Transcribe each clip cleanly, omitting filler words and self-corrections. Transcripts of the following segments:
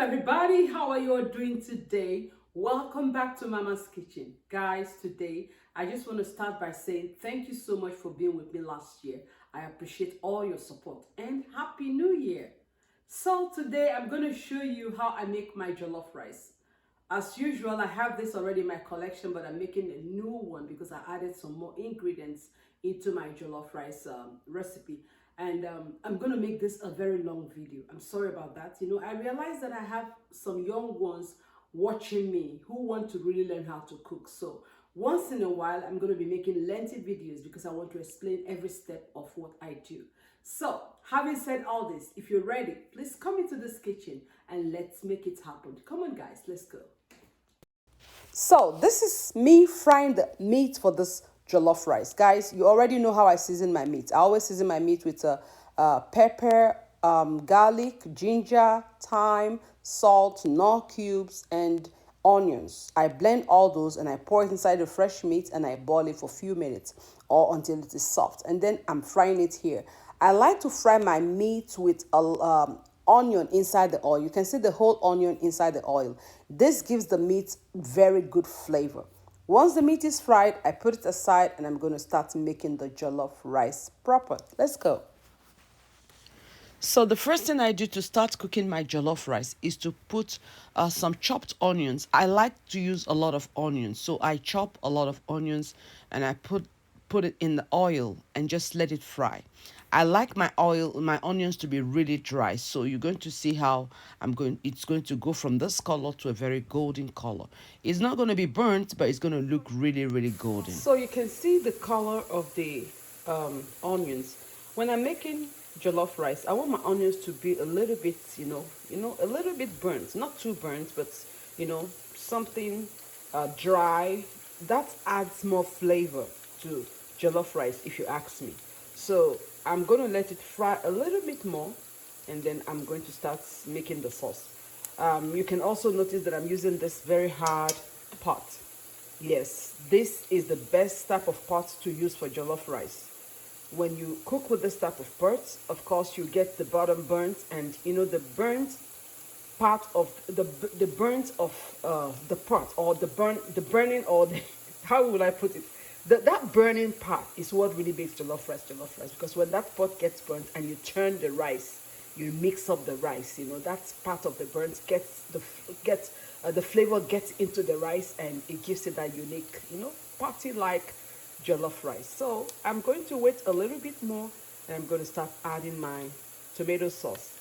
everybody, how are you all doing today? Welcome back to Mama's Kitchen. Guys, today I just want to start by saying thank you so much for being with me last year. I appreciate all your support and Happy New Year. So today I'm going to show you how I make my jollof rice. As usual, I have this already in my collection, but I'm making a new one because I added some more ingredients into my jollof rice recipe. And I'm going to make this a very long video. I'm sorry about that. You know, I realize that I have some young ones watching me who want to really learn how to cook. So once in a while, I'm going to be making lengthy videos because I want to explain every step of what I do. So, having said all this, if you're ready, please come into this kitchen and let's make it happen. Come on, guys, let's go. So this is me frying the meat for this jollof rice. Guys, you already know how I season my meat. I always season my meat with pepper, garlic, ginger, thyme, salt, nor cubes, and onions. I blend all those and I pour it inside the fresh meat and I boil it for a few minutes or until it is soft. And then I'm frying it here. I like to fry my meat with a onion inside the oil. You can see the whole onion inside the oil. This gives the meat very good flavor. Once the meat is fried, I put it aside and I'm going to start making the jollof rice proper. Let's go. So the first thing I do to start cooking my jollof rice is to put some chopped onions. I like to use a lot of onions, so I chop a lot of onions and I put it in the oil and just let it fry. I like my onions to be really dry, so you're going to see how it's going to go from this color to a very golden color. It's not going to be burnt, but it's going to look really, really golden. So you can see the color of the onions. When I'm making jollof rice, I want my onions to be a little bit, a little bit burnt, not too burnt, but something dry. That adds more flavor to jollof rice, if you ask me. So I'm going to let it fry a little bit more, and then I'm going to start making the sauce. You can also notice that I'm using this very hard pot. Yes, this is the best type of pot to use for jollof rice. When you cook with this type of pot, of course, you get the bottom burnt, and the burnt part of the burnt of the pot, or the burning, or the, how would I put it? That burning part is what really makes jollof rice, because when that pot gets burnt and you turn the rice, you mix up the rice, that's part of the burnt the flavor gets into the rice, and it gives it that unique, party-like jollof rice. So I'm going to wait a little bit more, and I'm going to start adding my tomato sauce.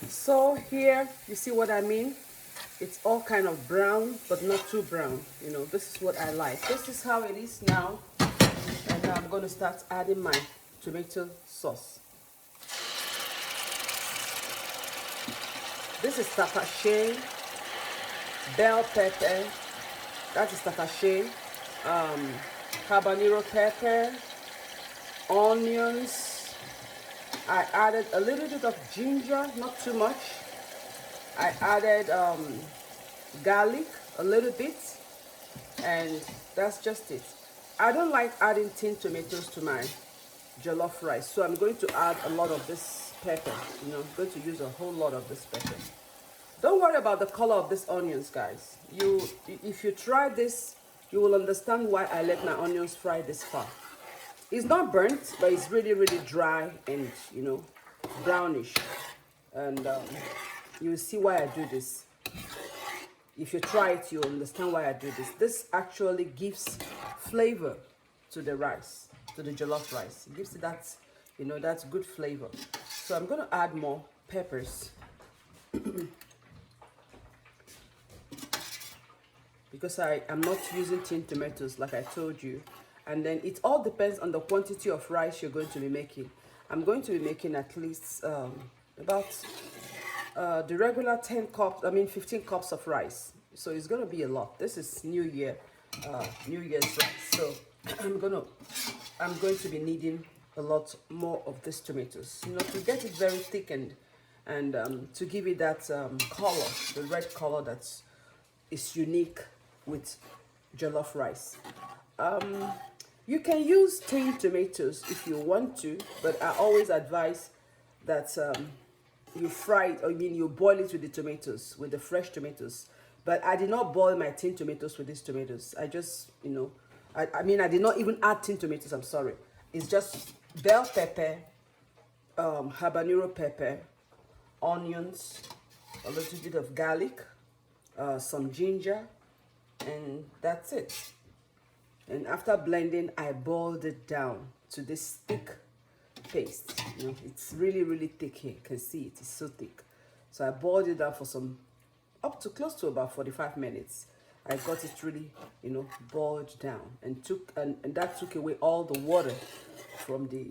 So here, you see what I mean? It's all kind of brown, but not too brown. This is what I like. This is how it is now. And now I'm going to start adding my tomato sauce. This is takache, bell pepper. That is takache, habanero pepper, onions. I added a little bit of ginger, not too much. I added garlic, a little bit, and that's just it. I don't like adding tin tomatoes to my jollof rice, so I'm going to add a lot of this pepper. I'm going to use a whole lot of this pepper. Don't worry about the color of these onions, guys. If you try this, you will understand why I let my onions fry this far. It's not burnt, but it's really, really dry and, brownish. And you'll see why I do this. If you try it, you'll understand why I do this. This actually gives flavor to the rice, to the jollof rice. It gives it that, that's good flavor. So I'm going to add more peppers. Because I am not using tin tomatoes, like I told you. And then it all depends on the quantity of rice you're going to be making. I'm going to be making at least about the regular 15 cups of rice. So it's going to be a lot. This is New Year's rice. So I'm going to be needing a lot more of these tomatoes, to get it very thickened and to give it that color, the red color that is unique with jollof rice. You can use tin tomatoes if you want to, but I always advise that you fry it, or I mean you boil it with the tomatoes, with the fresh tomatoes. But I did not boil my tin tomatoes with these tomatoes. I just, I mean, I did not even add tin tomatoes, I'm sorry. It's just bell pepper, habanero pepper, onions, a little bit of garlic, some ginger, and that's it. And after blending, I boiled it down to this thick paste. It's really, really thick here. You can see it, it's so thick. So I boiled it down for some, up to close to about 45 minutes. I got it really, boiled down, and that took away all the water from the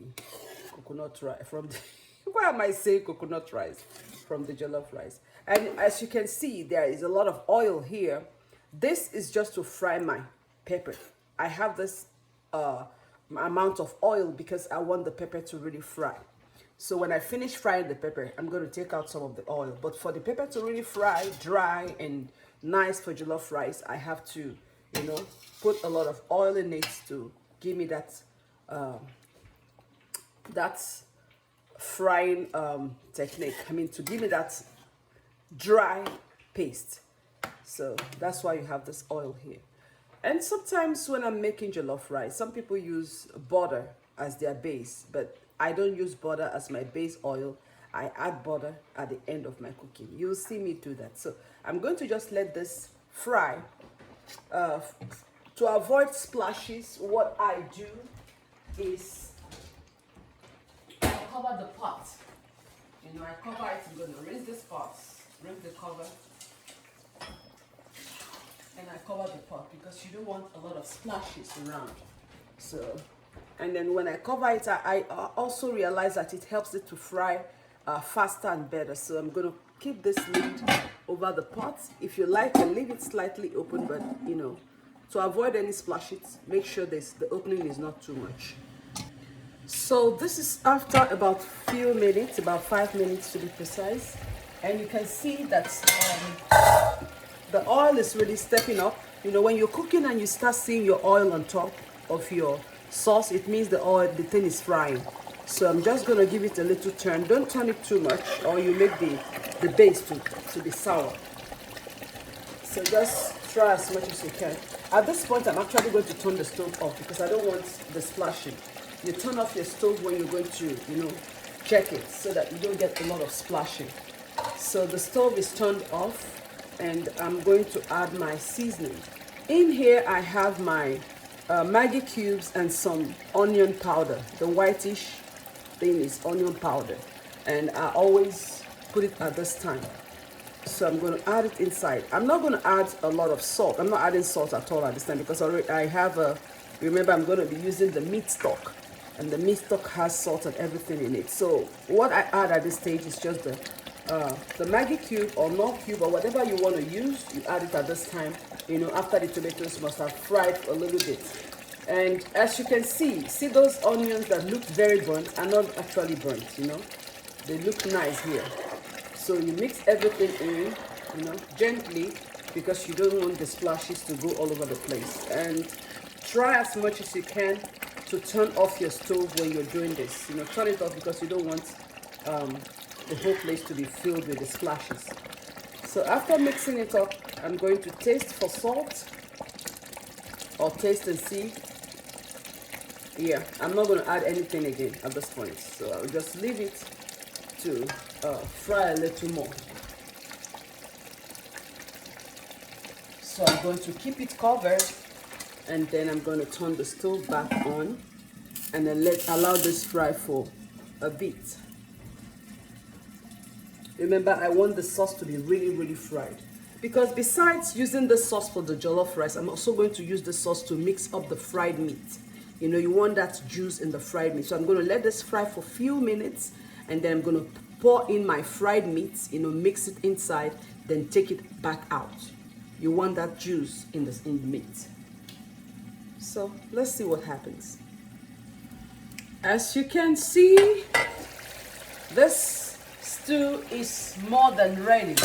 coconut rice, from the, why am I saying coconut rice? From the jollof rice. And as you can see, there is a lot of oil here. This is just to fry my pepper. I have this amount of oil because I want the pepper to really fry. So when I finish frying the pepper, I'm going to take out some of the oil. But for the pepper to really fry dry and nice for jollof rice, I have to, put a lot of oil in it to give me that frying technique. I mean, to give me that dry paste. So that's why you have this oil here. And sometimes when I'm making jollof rice, some people use butter as their base, but I don't use butter as my base oil. I add butter at the end of my cooking. You'll see me do that. So I'm going to just let this fry. To avoid splashes, what I do is I cover the pot. I cover it. I'm going to rinse this pot, rinse the cover, and I cover the pot because you don't want a lot of splashes around. So, and then when I cover it, I also realize that it helps it to fry faster and better. So I'm going to keep this lid over the pot. If you like, I leave it slightly open, but to avoid any splashes, make sure the opening is not too much. So this is after about few minutes, about 5 minutes to be precise, and you can see that the oil is really stepping up. When you're cooking and you start seeing your oil on top of your sauce, it means the thing is frying. So I'm just going to give it a little turn. Don't turn it too much, or you make the base to be sour. So just try as much as you can. At this point, I'm actually going to turn the stove off because I don't want the splashing. You turn off your stove when you're going to, check it so that you don't get a lot of splashing. So the stove is turned off, and I'm going to add my seasoning. In here, I have my Maggi cubes and some onion powder. The whitish thing is onion powder, and I always put it at this time. So I'm going to add it inside. I'm not going to add a lot of salt. I'm not adding salt at all at this time because I have remember, I'm going to be using the meat stock, and the meat stock has salt and everything in it. So what I add at this stage is just the Maggi cube or Knorr cube or whatever you want to use. You add it at this time, after the tomatoes must have fried a little bit. And as you can see those onions that look very burnt are not actually burnt, They look nice here. So you mix everything in, gently, because you don't want the splashes to go all over the place. And try as much as you can to turn off your stove when you're doing this. Turn it off because you don't want the whole place to be filled with the splashes. So after mixing it up, I'm going to taste for salt, or taste and see. Yeah, I'm not going to add anything again at this point. So I'll just leave it to fry a little more. So I'm going to keep it covered, and then I'm going to turn the stove back on and then allow this fry for a bit. Remember, I want the sauce to be really, really fried, because besides using the sauce for the jollof rice, I'm also going to use the sauce to mix up the fried meat. You want that juice in the fried meat. So I'm going to let this fry for a few minutes, and then I'm going to pour in my fried meat, mix it inside, then take it back out. You want that juice in the meat. So let's see what happens. As you can see, this stew is more than ready.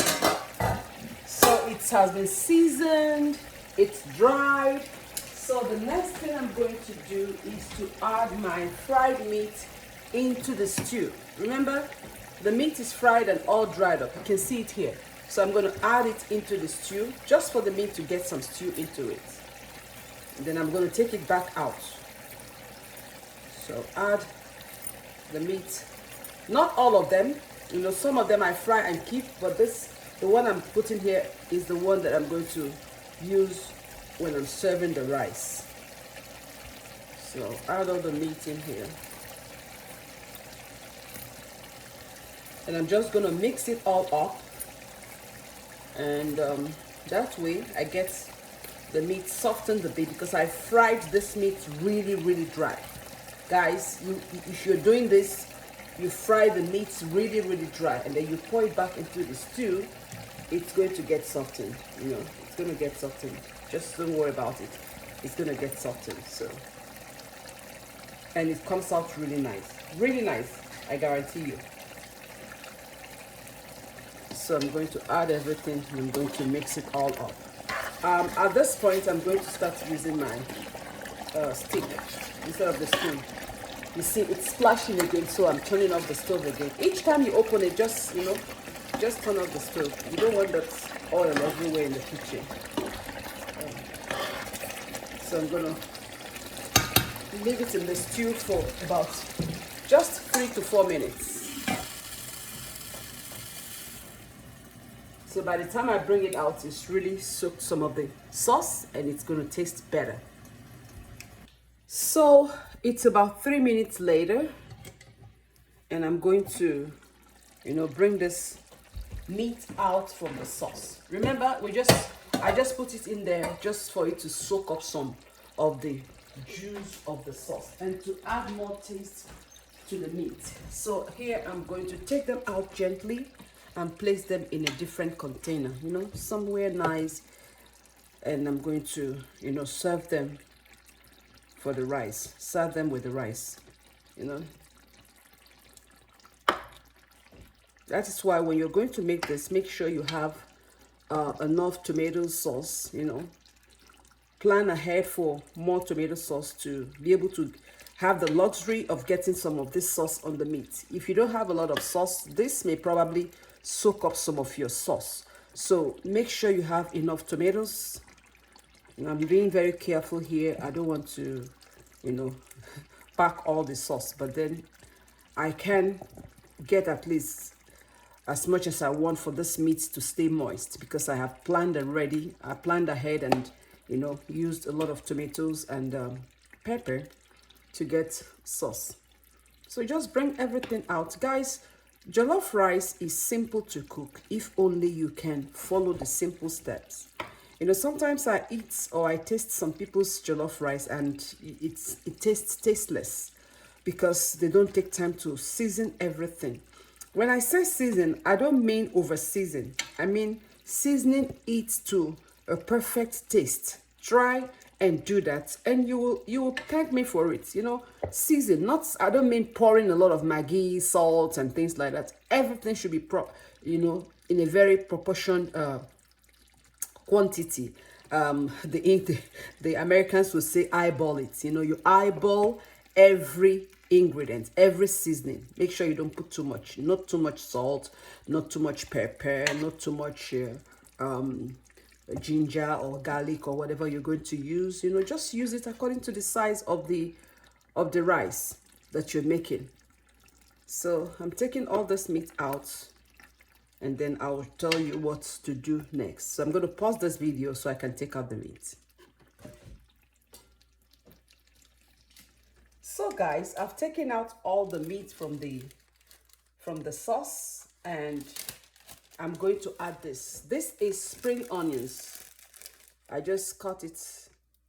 So it has been seasoned, it's dried. So the next thing I'm going to do is to add my fried meat into the stew. Remember, the meat is fried and all dried up. You can see it here. So I'm going to add it into the stew just for the meat to get some stew into it. And then I'm going to take it back out. So add the meat. Not all of them. You know, some of them I fry and keep, but this, the one I'm putting here is the one that I'm going to use when I'm serving the rice. So add all the meat in here. And I'm just gonna mix it all up. And that way I get the meat softened a bit, because I fried this meat really, really dry. Guys, if you're doing this, you fry the meat really, really dry, and then you pour it back into the stew, it's going to get softened. You know, it's going to get softened. Just don't worry about it. It's going to get softened. So, and it comes out really nice. Really nice, I guarantee you. So I'm going to add everything, and I'm going to mix it all up. At this point, I'm going to start using my stick instead of the spoon. You see, it's splashing again, so I'm turning off the stove again. Each time you open it, just, you know, just turn off the stove. You don't want that oil everywhere in the kitchen. So I'm gonna leave it in the stew for about just 3 to 4 minutes. So by the time I bring it out, it's really soaked some of the sauce, and it's gonna taste better. So it's about 3 minutes later, and I'm going to, you know, bring this meat out from the sauce. Remember, I just put it in there just for it to soak up some of the juice of the sauce and to add more taste to the meat. So here I'm going to take them out gently and place them in a different container, you know, somewhere nice, and I'm going to, you know, serve them for the rice. Serve them with the rice, you know. That is why when you're going to make this, make sure you have enough tomato sauce, you know. Plan ahead for more tomato sauce to be able to have the luxury of getting some of this sauce on the meat. If you don't have a lot of sauce, this may probably soak up some of your sauce. So make sure you have enough tomatoes. And I'm being very careful here. I don't want to, you know, pack all the sauce, but then I can get at least as much as I want for this meat to stay moist, because I have planned already. I planned ahead and, you know, used a lot of tomatoes and pepper to get sauce. So just bring everything out. Guys, jollof rice is simple to cook if only you can follow the simple steps. You know, sometimes I eat or I taste some people's jollof rice and it tastes tasteless because they don't take time to season everything. When I say season, I don't mean over season. I mean seasoning it to a perfect taste. Try and do that, and you will thank me for it. You know, season. Not, I don't mean pouring a lot of Maggi, salt, and things like that. Everything should be you know, in a very proportioned quantity. The Americans would say eyeball it. You know, you eyeball every ingredient, every seasoning. Make sure you don't put too much. Not too much salt, not too much pepper, not too much ginger or garlic or whatever you're going to use. You know, just use it according to the size of the rice that you're making. So I'm taking all this meat out, and then I'll tell you what to do next. So I'm going to pause this video so I can take out the meat. So guys, I've taken out all the meat from the sauce, and I'm going to add this. This is spring onions. I just cut it,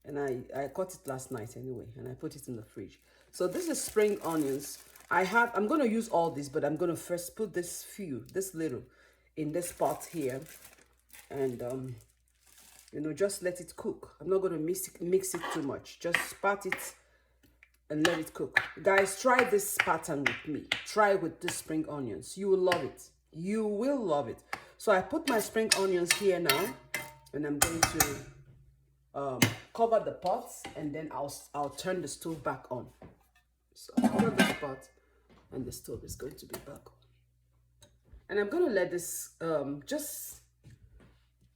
and I cut it last night anyway, and I put it in the fridge. So this is spring onions. I'm going to use all this, but I'm going to first put this little in this pot here, and you know, just let it cook. I'm not going to mix it too much. Just pat it and let it cook. Guys, try this pattern with me. Try with the spring onions. You will love it. You will love it. So I put my spring onions here now, and I'm going to cover the pot, and then I'll turn the stove back on. So I'll cover this pot, and the stove is going to be back on. And I'm gonna let this just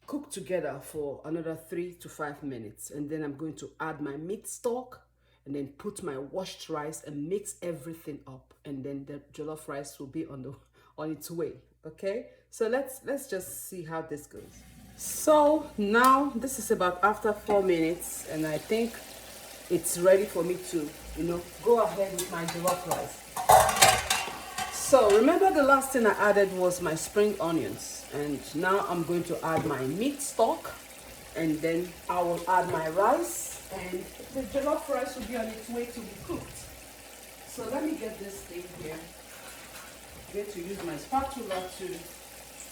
cook together for another 3 to 5 minutes, and then I'm going to add my meat stock and then put my washed rice and mix everything up, and then the jollof rice will be on its way. Okay, so let's just see how this goes. So now this is about after 4 minutes, and I think it's ready for me to, go ahead with my jollof rice. So remember, the last thing I added was my spring onions, and now I'm going to add my meat stock, and then I will add my rice, and the jollof rice will be on its way to be cooked. So let me get this thing here. I'm going to use my spatula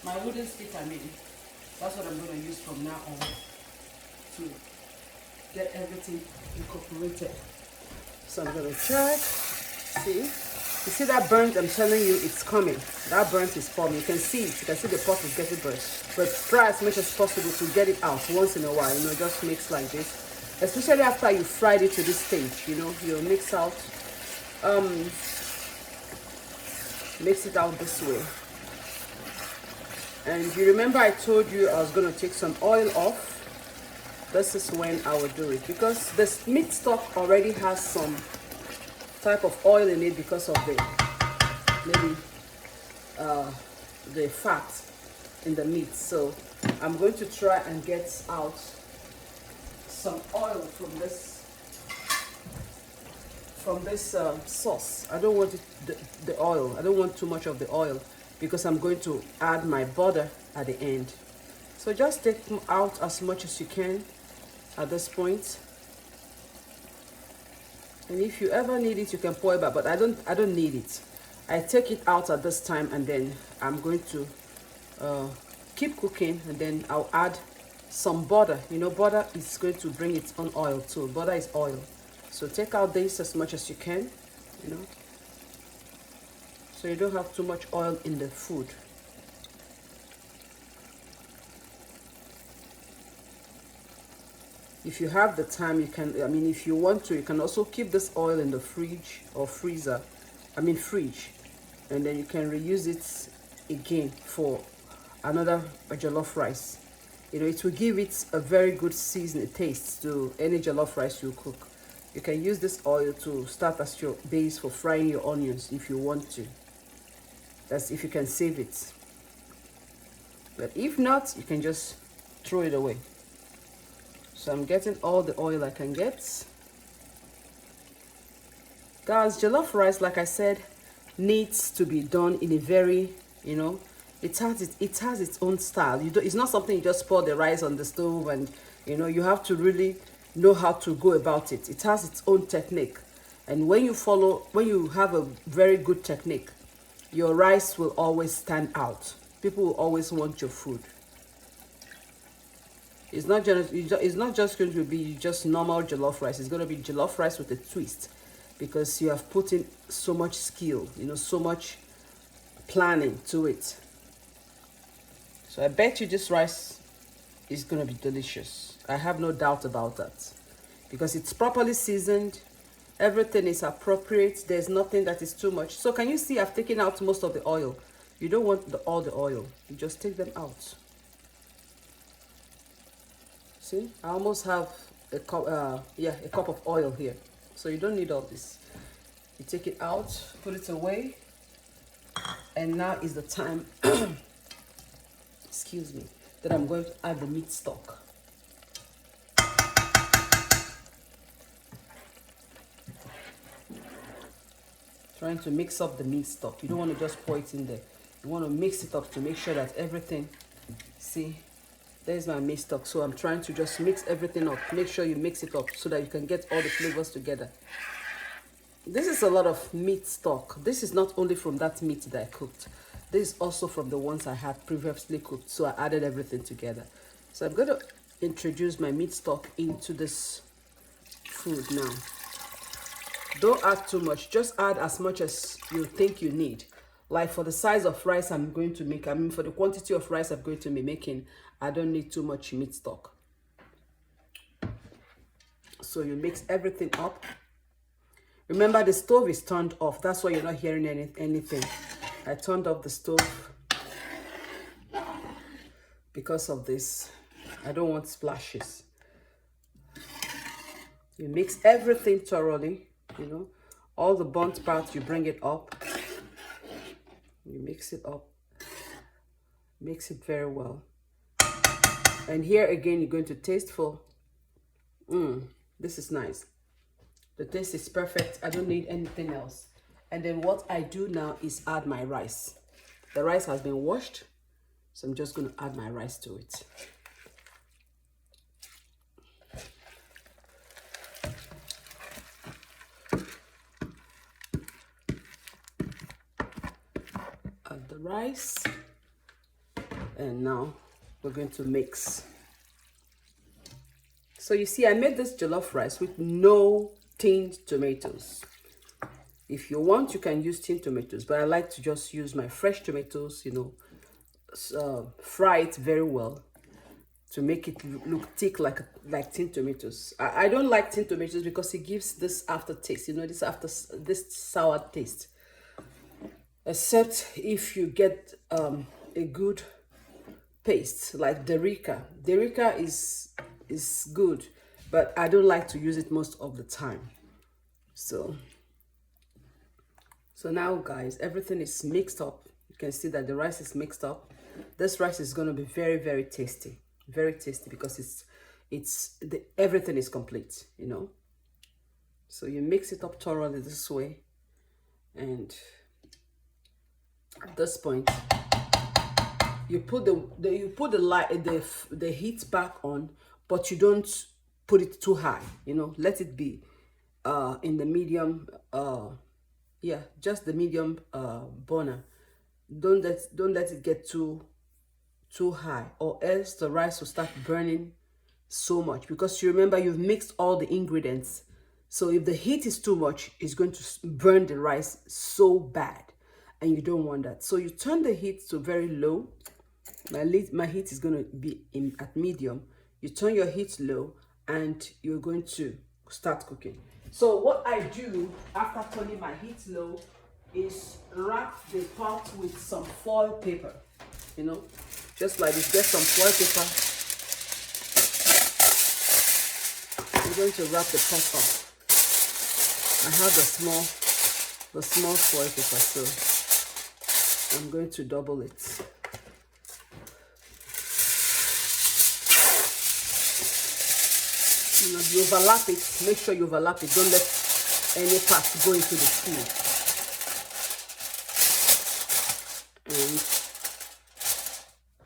my wooden stick, that's what I'm going to use from now on to get everything incorporated. So I'm going to check, see. You see that burnt? I'm telling you, it's coming. That burnt is forming. You can see it. You can see the pot is getting burnt. But try as much as possible to get it out once in a while. Just mix like this. Especially after you fried it to this stage. You'll mix it out this way. And you remember I told you I was going to take some oil off. This is when I will do it, because this meat stock already has some type of oil in it because of the fat in the meat. So I'm going to try and get out some oil from this sauce. I don't want the oil. I don't want too much of the oil, because I'm going to add my butter at the end. So just take out as much as you can at this point. And if you ever need it, you can pour it back, but I don't need it. I take it out at this time, and then I'm going to keep cooking, and then I'll add some butter. Butter is going to bring its own oil too. Butter is oil. So take out this as much as you can, so you don't have too much oil in the food. If you have the time, you can, if you want to, you can also keep this oil in the fridge or freezer, fridge, and then you can reuse it again for another jollof rice. It will give it a very good seasoned taste to any jollof rice you cook. You can use this oil to start as your base for frying your onions if you want to. That's if you can save it. But if not, you can just throw it away. So I'm getting all the oil I can get. Guys, jollof rice, like I said, needs to be done in a very, it has its own style. It's not something you just pour the rice on the stove and, you have to really know how to go about it. It has its own technique. And when you have a very good technique, your rice will always stand out. People will always want your food. It's not just going to be just normal jollof rice. It's going to be jollof rice with a twist, because you have put in so much skill, so much planning to it. So I bet you this rice is going to be delicious. I have no doubt about that, because it's properly seasoned. Everything is appropriate. There's nothing that is too much. So can you see I've taken out most of the oil? You don't want all the oil. You just take them out. See, I almost have a cup of oil here. So you don't need all this. You take it out, put it away, and now is the time, excuse me, that I'm going to add the meat stock. Trying to mix up the meat stock. You don't want to just pour it in there. You want to mix it up to make sure that everything, see, there's my meat stock. So I'm trying to just mix everything up. Make sure you mix it up so that you can get all the flavors together. This is a lot of meat stock. This is not only from that meat that I cooked. This is also from the ones I had previously cooked. So I added everything together. So I'm going to introduce my meat stock into this food now. Don't add too much. Just add as much as you think you need. Like for the size of rice I'm going to make, for the quantity of rice I'm going to be making, I don't need too much meat stock. So you mix everything up. Remember, the stove is turned off. That's why you're not hearing anything. I turned off the stove because of this. I don't want splashes. You mix everything thoroughly, you know, all the burnt parts, you bring it up. You mix it up, mix it very well. And here again, you're going to taste for, this is nice. The taste is perfect. I don't need anything else. And then what I do now is add my rice. The rice has been washed, so I'm just going to add my rice to it. Add the rice. And now we're going to mix. So you see, I made this jollof rice with no tinned tomatoes. If you want, you can use tinned tomatoes, but I like to just use my fresh tomatoes, you know, fry it very well to make it look thick like tinned tomatoes. I don't like tinned tomatoes because it gives this aftertaste, you know, this sour taste. Except if you get a good paste like Derica. Derica is good, but I don't like to use it most of the time. So now, guys, everything is mixed up. You can see that the rice is mixed up. This rice is going to be very, very tasty. Very tasty because everything is complete, you know. So you mix it up thoroughly this way. And at this point, you put the heat back on, but you don't put it too high, you know. Let it be in the medium, yeah, just the medium burner. Don't let it get too high, or else the rice will start burning so much, because you remember you've mixed all the ingredients. So if the heat is too much, it's going to burn the rice so bad, and you don't want that. So you turn the heat to very low. My heat is going to be at medium. You turn your heat low, and you're going to start cooking. So what I do after turning my heat low is wrap the pot with some foil paper, you know, just like this. Get some foil paper. I'm going to wrap the pot up. I have the small foil paper, so I'm going to double it. You know, you overlap it. Make sure you overlap it. Don't let any part go into the steam.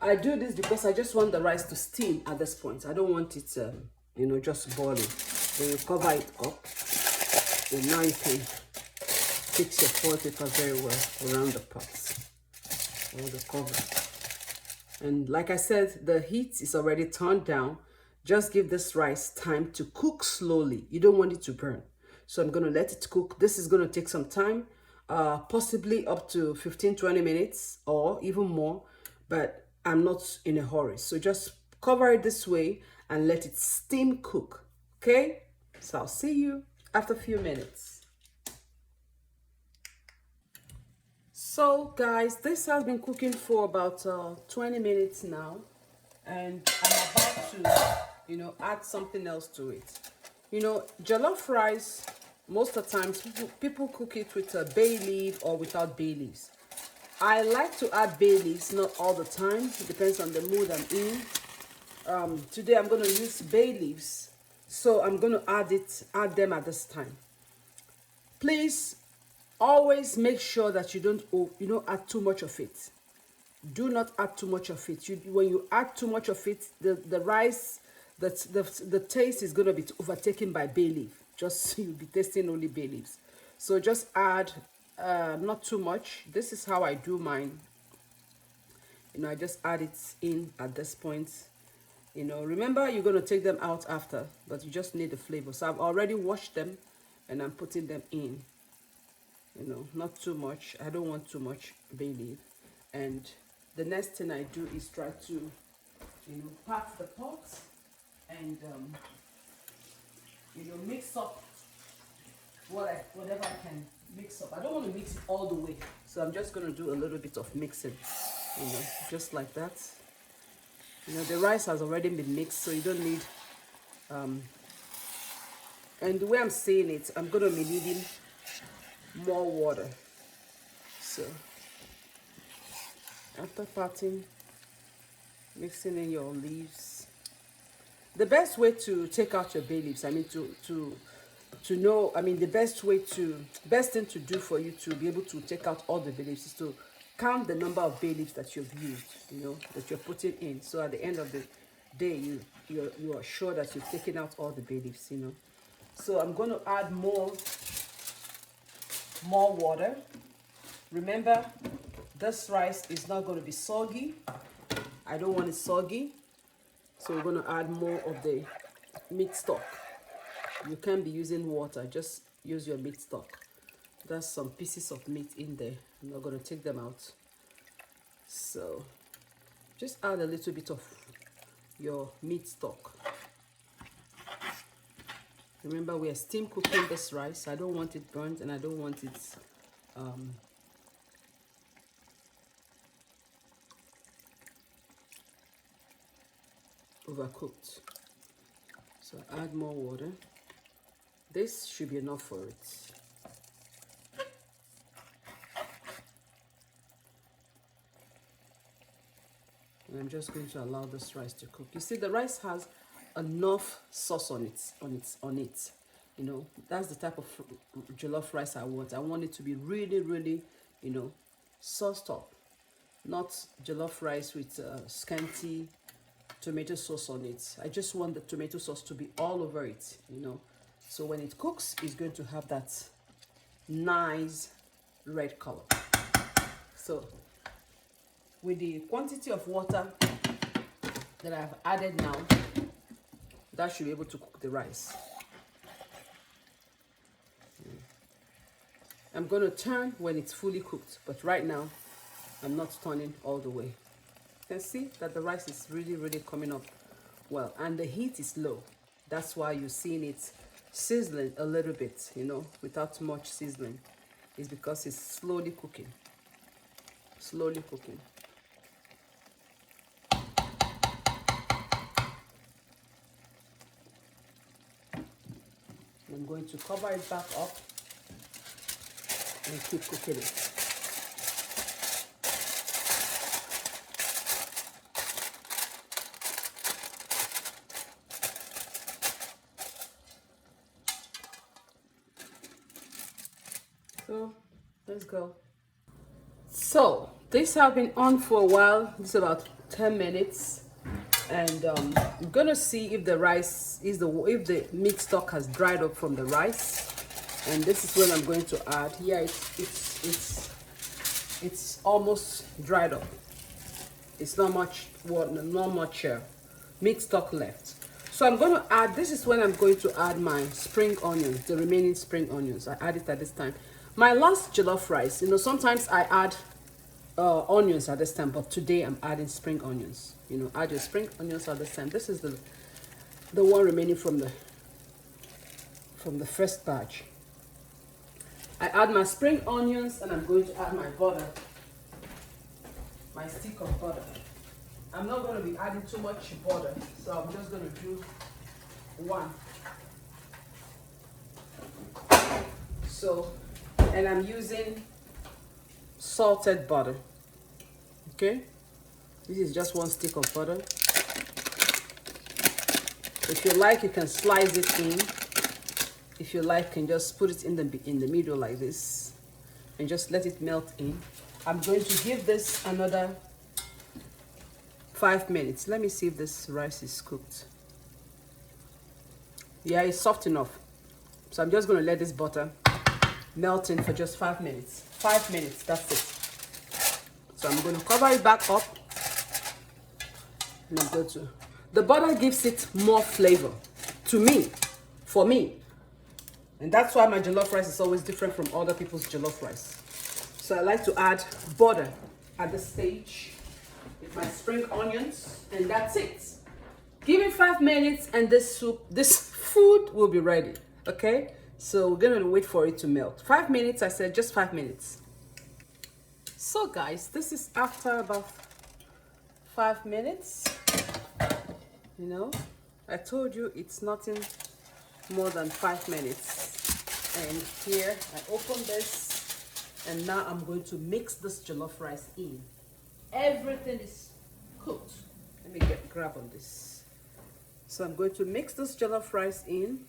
And I do this because I just want the rice to steam at this point. I don't want it, you know, just boiling. Then you cover it up. And now you can fix your foil paper very well around the pot or the cover. And like I said, the heat is already turned down. Just give this rice time to cook slowly. You don't want it to burn. So I'm going to let it cook. This is going to take some time, possibly up to 15-20 minutes or even more, but I'm not in a hurry. So just cover it this way and let it steam cook. Okay? So I'll see you after a few minutes. So guys, this has been cooking for about 20 minutes now, and I'm about to, you know, add something else to it. You know, jollof rice, most of the times people cook it with a bay leaf or without bay leaves. I like to add bay leaves, not all the time. It depends on the mood I'm in. Today I'm going to use bay leaves, so I'm going to add them at this time. Please always make sure that you don't add too much of it. Do not add too much of it. When you add too much of it, the rice, the taste is going to be overtaken by bay leaf. Just you'll be tasting only bay leaves. So just add not too much. This is how I do mine. You know, I just add it in at this point. You know, remember you're going to take them out after, but you just need the flavor. So I've already washed them and I'm putting them in. You know, not too much. I don't want too much bay leaf. And the next thing I do is try to, you know, pat the pot and, you know, mix up whatever I can mix up. I don't want to mix it all the way. So I'm just going to do a little bit of mixing, you know, just like that. You know, the rice has already been mixed, so you don't need, and the way I'm saying it, I'm going to be needing more water. So after parting, mixing in your leaves. The best way to take out your bay leaves, I mean to know, I mean the best thing to do for you to be able to take out all the bay leaves is to count the number of bay leaves that you've used, you know, that you're putting in. So at the end of the day, you are sure that you've taken out all the bay leaves, you know. So I'm going to add more water. Remember, this rice is not going to be soggy. I don't want it soggy. So we're going to add more of the meat stock. You can't be using water, just use your meat stock. There's some pieces of meat in there. I'm not going to take them out. So just add a little bit of your meat stock. Remember, we are steam cooking this rice. I don't want it burnt and I don't want it overcooked. So add more water. This should be enough for it. And I'm just going to allow this rice to cook. You see, the rice has enough sauce on it. You know, that's the type of jollof rice I want. I want it to be really, really, you know, sauced up, not jollof rice with scanty tomato sauce on it. I just want the tomato sauce to be all over it, you know. So when it cooks, it's going to have that nice red color. So with the quantity of water that I've added now, that should be able to cook the rice. I'm going to turn when it's fully cooked, but right now I'm not turning all the way. You can see that the rice is really, really coming up well, and the heat is low. That's why you're seeing it sizzling a little bit, you know, without much sizzling. It's because it's slowly cooking. Slowly cooking. I'm going to cover it back up and keep cooking it. So let's go. So this has been on for a while. It's about 10 minutes, and I'm gonna see if the rice is if the meat stock has dried up from the rice. And this is when I'm going to add. Yeah, it's almost dried up. It's not much meat stock left. So I'm going to add. This is when I'm going to add my spring onions, the remaining spring onions. I add it at this time. My last jollof rice, you know, sometimes I add onions at this time, but today I'm adding spring onions. You know, add your spring onions at this time. This is the one remaining from the first batch. I add my spring onions, and I'm going to add my butter, my stick of butter. I'm not going to be adding too much butter, so I'm just going to do one. So, and I'm using salted butter. Okay, this is just one stick of butter. If you like, you can slice it in. If you like, you can just put it in the middle like this and just let it melt in. I'm going to give this another 5 minutes. Let me see if this rice is cooked. Yeah, it's soft enough. So I'm just going to let this butter melt in for just 5 minutes. 5 minutes, that's it. So I'm going to cover it back up. And I'm going to... The butter gives it more flavor to me, for me. And that's why my jollof rice is always different from other people's jollof rice. So I like to add butter at this stage with my spring onions, and that's it. Give it 5 minutes and this food will be ready. Okay? So we're gonna wait for it to melt. 5 minutes, I said just 5 minutes. So guys, this is after about 5 minutes. You know, I told you it's nothing more than 5 minutes. And here I open this, and now I'm going to mix this jollof rice in. Everything is cooked. Let me grab on this. So I'm going to mix this jollof rice in.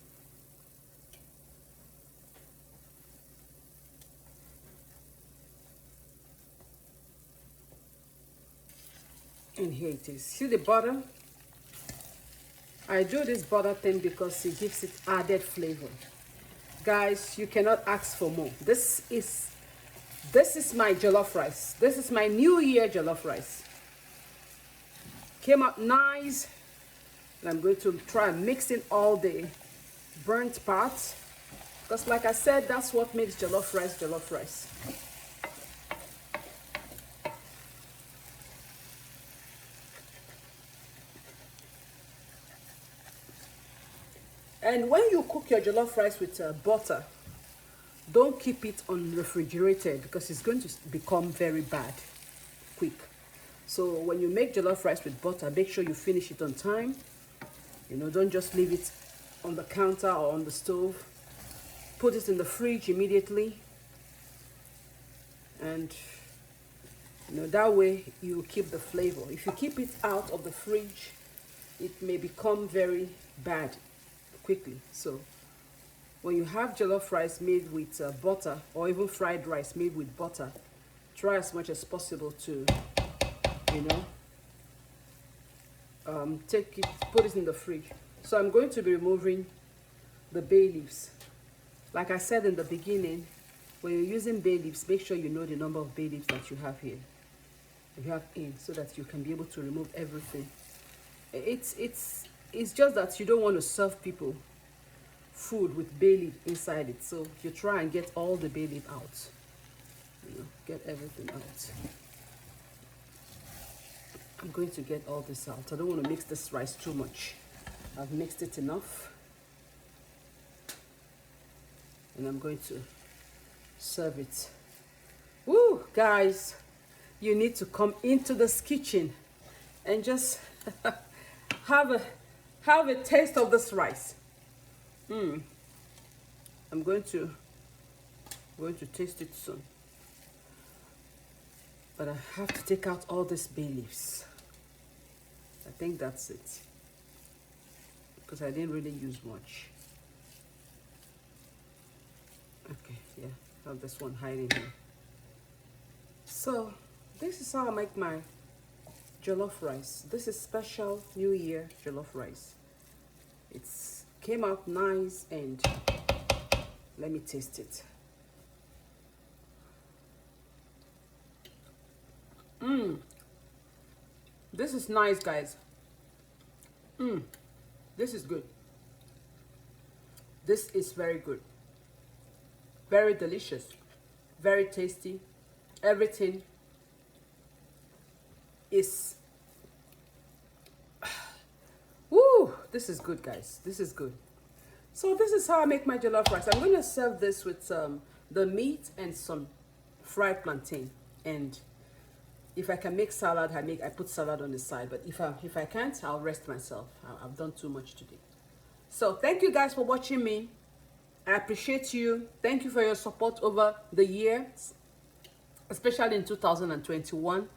And here it is. See the butter? I do this butter thing because it gives it added flavor. Guys, you cannot ask for more. This is my jollof rice. This is my New Year jollof rice. Came out nice. And I'm going to try and mix in all the burnt parts. Because like I said, that's what makes jollof rice jollof rice. And when you cook your jollof rice with butter, don't keep it unrefrigerated because it's going to become very bad quick. So when you make jollof rice with butter, make sure you finish it on time. You know, don't just leave it on the counter or on the stove. Put it in the fridge immediately. And you know, that way you keep the flavor. If you keep it out of the fridge, it may become very bad quickly. So when you have jollof rice made with butter, or even fried rice made with butter, try as much as possible to, you know, take it, put it in the fridge. So I'm going to be removing the bay leaves. Like I said in the beginning, when you're using bay leaves, make sure you know the number of bay leaves that you have here, you have in, so that you can be able to remove everything. It's just that you don't want to serve people food with bay leaf inside it, so you try and get all the bay leaf out. You know, get everything out. I'm going to get all this out. I don't want to mix this rice too much. I've mixed it enough, and I'm going to serve it. Woo, guys, you need to come into this kitchen and just have a taste of this rice. I'm going to taste it soon, but I have to take out all these bay leaves. I think that's it, because I didn't really use much. Okay, yeah, I have this one hiding here. So this is how I make my jollof rice. This is special New Year jollof rice. It's came out nice, and let me taste it. This is nice, guys. This is good. This is very good. Very delicious. Very tasty. Everything is woo, this is good, guys. This is good. So this is how I make my jollof rice. I'm going to serve this with the meat and some fried plantain. And if I can make salad, I put salad on the side. But if I can't, I'll rest myself. I've done too much today. So thank you guys for watching me. I appreciate you. Thank you for your support over the years, especially in 2021.